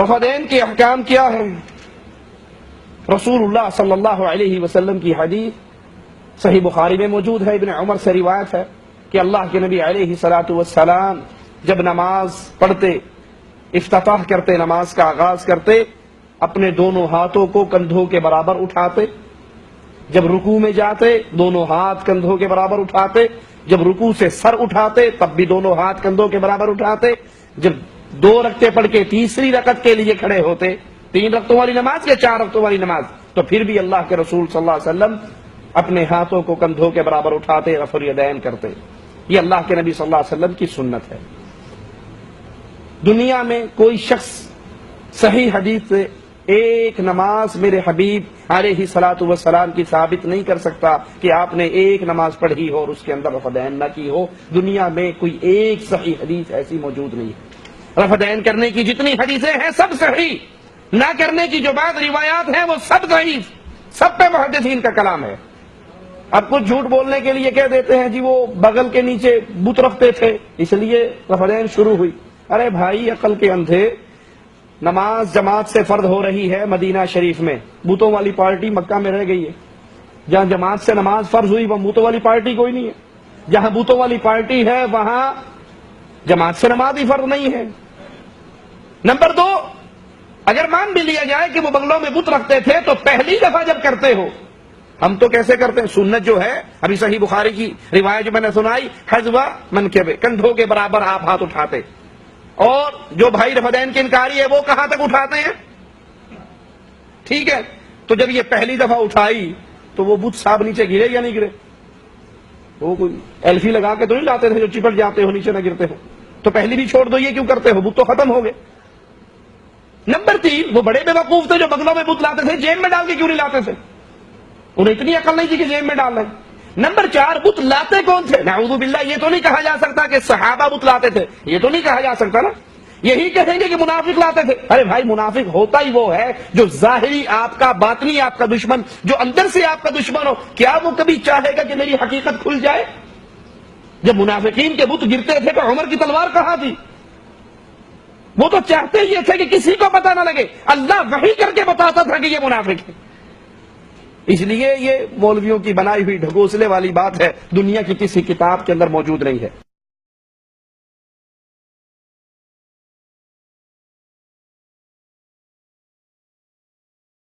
رفدین کے احکام کیا ہے؟ رسول اللہ صلی اللہ علیہ وسلم کی حدیث صحیح بخاری میں موجود ہے، ابن عمر سے روایت ہے کہ اللہ کے نبی علیہ الصلوۃ والسلام جب نماز پڑھتے، افتتاح کرتے، نماز کا آغاز کرتے، اپنے دونوں ہاتھوں کو کندھوں کے برابر اٹھاتے، جب رکوع میں جاتے دونوں ہاتھ کندھوں کے برابر اٹھاتے، جب رکوع سے سر اٹھاتے تب بھی دونوں ہاتھ کندھوں کے برابر اٹھاتے، جب 2 رکعتیں پڑھ کے تیسری رکعت کے لیے کھڑے ہوتے، 3 رکعتوں والی نماز یا 4 رکعتوں والی نماز، تو پھر بھی اللہ کے رسول صلی اللہ علیہ وسلم اپنے ہاتھوں کو کندھوں کے برابر اٹھاتے، رفع الیدین کرتے۔ یہ اللہ کے نبی صلی اللہ علیہ وسلم کی سنت ہے۔ دنیا میں کوئی شخص صحیح حدیث سے ایک نماز میرے حبیب علیہ الصلوۃ والسلام کی ثابت نہیں کر سکتا کہ آپ نے ایک نماز پڑھی ہو اور اس کے اندر رفع دین نہ کی ہو۔ دنیا میں کوئی ایک صحیح حدیث ایسی موجود نہیں ہے۔ رفع دین کرنے کی جتنی حدیثیں ہیں سب صحیح، نہ کرنے کی جو بعض روایات ہیں وہ سب ضعیف، سب پہ محدثین کا کلام ہے۔ اب کچھ جھوٹ بولنے کے لیے کہہ دیتے ہیں جی وہ بغل کے نیچے بت رکھتے تھے اس لیے رفع دین شروع ہوئی۔ ارے بھائی عقل کے اندھے، نماز جماعت سے فرض ہو رہی ہے مدینہ شریف میں، بتوں والی پارٹی مکہ میں رہ گئی ہے۔ جہاں جماعت سے نماز فرض ہوئی وہاں بتوں والی پارٹی کوئی نہیں ہے، جہاں بتوں والی پارٹی ہے وہاں جماعت سے نماز ہی فرض نہیں ہے۔ نمبر 2، اگر مان بھی لیا جائے کہ وہ بنگلوں میں بت رکھتے تھے تو پہلی دفعہ جب کرتے ہو، ہم تو کیسے کرتے ہیں؟ سنت جو ہے ابھی صحیح بخاری کی روایت جو میں نے سنائی، حذو منکبے، کندھوں کے برابر آپ ہاتھ اٹھاتے، اور جو بھائی رفع دین کے انکاری ہے وہ کہاں تک اٹھاتے ہیں؟ ٹھیک ہے، تو جب یہ پہلی دفعہ اٹھائی تو وہ بت صاحب نیچے گرے یا نہیں گرے؟ وہ کوئی ایلفی لگا کے تو نہیں لاتے تھے جو چپٹ جاتے ہو نیچے نہ گرتے ہو، تو پہلی بھی چھوڑ دو، یہ کیوں کرتے ہو؟ بت تو ختم ہو گئے۔ نمبر 3، وہ بڑے بے وقوف تھے جو بنگلوں میں بت لاتے تھے، جیب میں ڈال کے کیوں نہیں لاتے تھے؟ انہیں اتنی عقل نہیں تھی کہ جیب میں ڈال لیں۔ نمبر 4، بت لاتے کون تھے؟ نعوذ باللہ، یہ تو نہیں کہا جا سکتا کہ صحابہ بت لاتے تھے، یہ تو نہیں کہا جا سکتا نا۔ یہی کہیں گے کہ منافق لاتے تھے۔ ارے بھائی منافق ہوتا ہی وہ ہے جو ظاہری آپ کا، باطنی آپ کا دشمن، جو اندر سے آپ کا دشمن ہو۔ کیا وہ کبھی چاہے گا کہ میری حقیقت کھل جائے؟ جب منافقین کے بت گرتے تھے تو عمر کی تلوار کہاں تھی؟ وہ تو چاہتے یہ تھے کہ کسی کو پتہ نہ لگے، اللہ وحی کر کے بتاتا تھا کہ یہ منافق ہے۔ اس لیے یہ مولویوں کی بنائی ہوئی ڈھکوسلے والی بات ہے، دنیا کی کسی کتاب کے اندر موجود نہیں ہے۔